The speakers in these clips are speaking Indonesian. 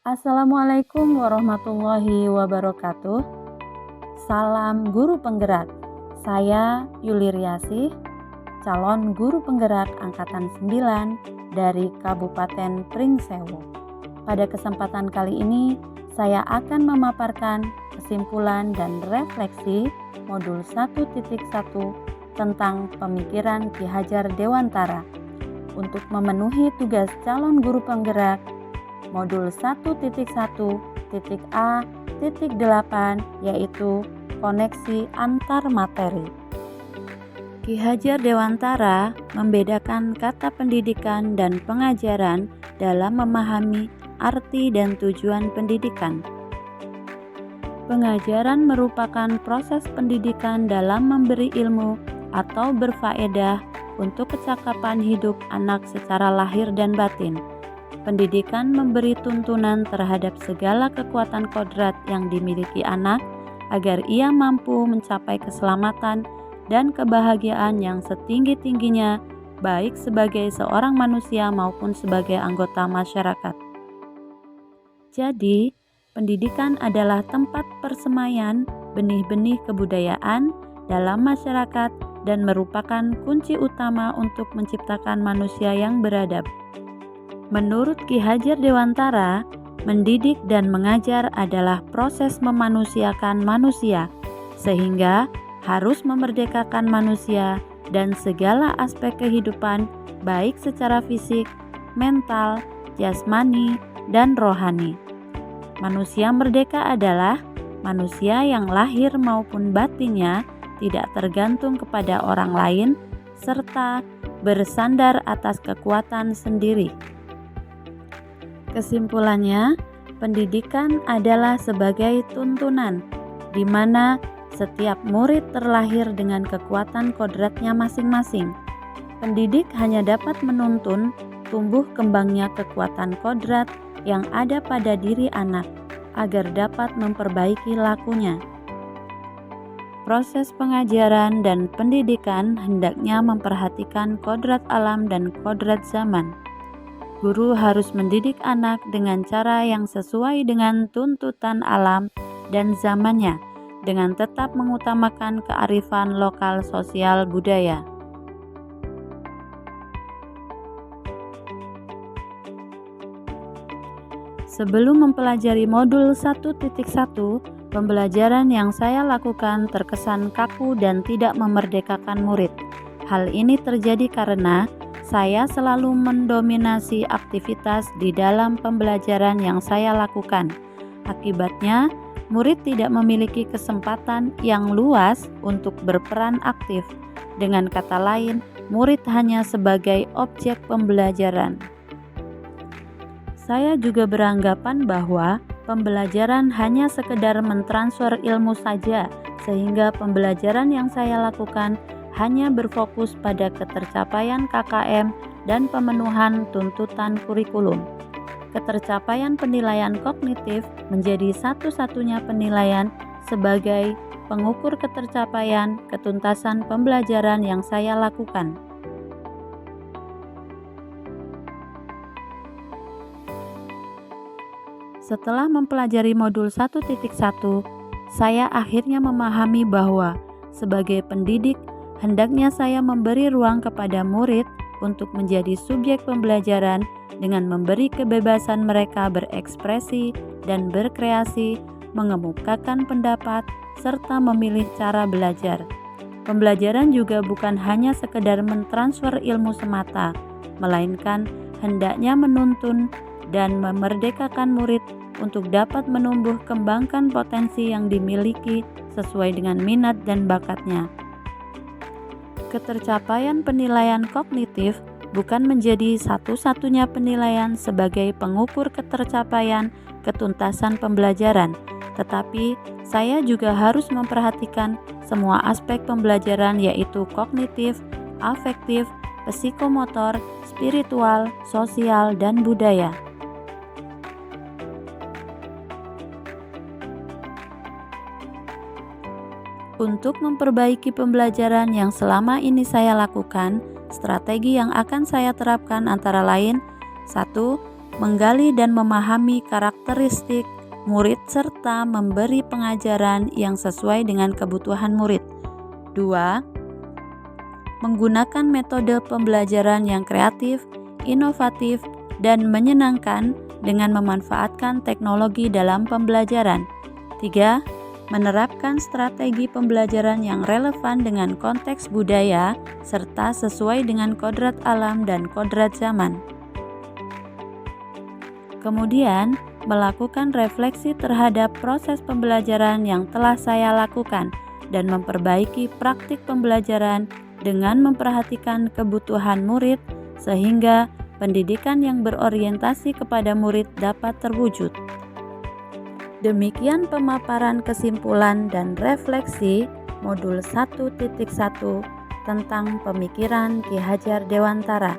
Assalamualaikum warahmatullahi wabarakatuh. Salam guru penggerak. Saya Yuli Riasih, calon guru penggerak angkatan 9 dari Kabupaten Pringsewu. Pada kesempatan kali ini, saya akan memaparkan kesimpulan dan refleksi modul 1.1 tentang pemikiran Ki Hajar Dewantara untuk memenuhi tugas calon guru penggerak modul 1.1.A.8 yaitu koneksi antar materi. Ki Hajar Dewantara membedakan kata pendidikan dan pengajaran dalam memahami arti dan tujuan pendidikan. Pengajaran merupakan proses pendidikan dalam memberi ilmu atau berfaedah untuk kecakapan hidup anak secara lahir dan batin. Pendidikan memberi tuntunan terhadap segala kekuatan kodrat yang dimiliki anak agar ia mampu mencapai keselamatan dan kebahagiaan yang setinggi-tingginya baik sebagai seorang manusia maupun sebagai anggota masyarakat. Jadi, pendidikan adalah tempat persemaian benih-benih kebudayaan dalam masyarakat dan merupakan kunci utama untuk menciptakan manusia yang beradab. Menurut Ki Hajar Dewantara, mendidik dan mengajar adalah proses memanusiakan manusia, sehingga harus memerdekakan manusia dan segala aspek kehidupan baik secara fisik, mental, jasmani, dan rohani. Manusia merdeka adalah manusia yang lahir maupun batinnya tidak tergantung kepada orang lain serta bersandar atas kekuatan sendiri. Kesimpulannya, pendidikan adalah sebagai tuntunan, di mana setiap murid terlahir dengan kekuatan kodratnya masing-masing. Pendidik hanya dapat menuntun tumbuh kembangnya kekuatan kodrat yang ada pada diri anak, agar dapat memperbaiki lakunya. Proses pengajaran dan pendidikan hendaknya memperhatikan kodrat alam dan kodrat zaman. Guru harus mendidik anak dengan cara yang sesuai dengan tuntutan alam dan zamannya, dengan tetap mengutamakan kearifan lokal sosial budaya. Sebelum mempelajari modul 1.1, pembelajaran yang saya lakukan terkesan kaku dan tidak memerdekakan murid. Hal ini terjadi karena saya selalu mendominasi aktivitas di dalam pembelajaran yang saya lakukan. Akibatnya, murid tidak memiliki kesempatan yang luas untuk berperan aktif. Dengan kata lain, murid hanya sebagai objek pembelajaran. Saya juga beranggapan bahwa pembelajaran hanya sekedar mentransfer ilmu saja, sehingga pembelajaran yang saya lakukan hanya berfokus pada ketercapaian KKM dan pemenuhan tuntutan kurikulum. Ketercapaian penilaian kognitif menjadi satu-satunya penilaian sebagai pengukur ketercapaian ketuntasan pembelajaran yang saya lakukan. Setelah mempelajari modul 1.1, saya akhirnya memahami bahwa sebagai pendidik, hendaknya saya memberi ruang kepada murid untuk menjadi subjek pembelajaran dengan memberi kebebasan mereka berekspresi dan berkreasi, mengemukakan pendapat, serta memilih cara belajar. Pembelajaran juga bukan hanya sekedar mentransfer ilmu semata, melainkan hendaknya menuntun dan memerdekakan murid untuk dapat menumbuh kembangkan potensi yang dimiliki sesuai dengan minat dan bakatnya. Ketercapaian penilaian kognitif bukan menjadi satu-satunya penilaian sebagai pengukur ketercapaian ketuntasan pembelajaran, tetapi saya juga harus memperhatikan semua aspek pembelajaran yaitu kognitif, afektif, psikomotor, spiritual, sosial, dan budaya. Untuk memperbaiki pembelajaran yang selama ini saya lakukan, strategi yang akan saya terapkan antara lain 1. menggali dan memahami karakteristik murid serta memberi pengajaran yang sesuai dengan kebutuhan murid. 2. Menggunakan metode pembelajaran yang kreatif, inovatif, dan menyenangkan dengan memanfaatkan teknologi dalam pembelajaran. 3. Menerapkan strategi pembelajaran yang relevan dengan konteks budaya serta sesuai dengan kodrat alam dan kodrat zaman. Kemudian, melakukan refleksi terhadap proses pembelajaran yang telah saya lakukan dan memperbaiki praktik pembelajaran dengan memperhatikan kebutuhan murid sehingga pendidikan yang berorientasi kepada murid dapat terwujud. Demikian pemaparan kesimpulan dan refleksi modul 1.1 tentang pemikiran Ki Hajar Dewantara.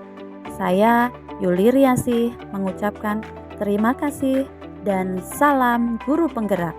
Saya Yuli Riasih mengucapkan terima kasih dan salam guru penggerak.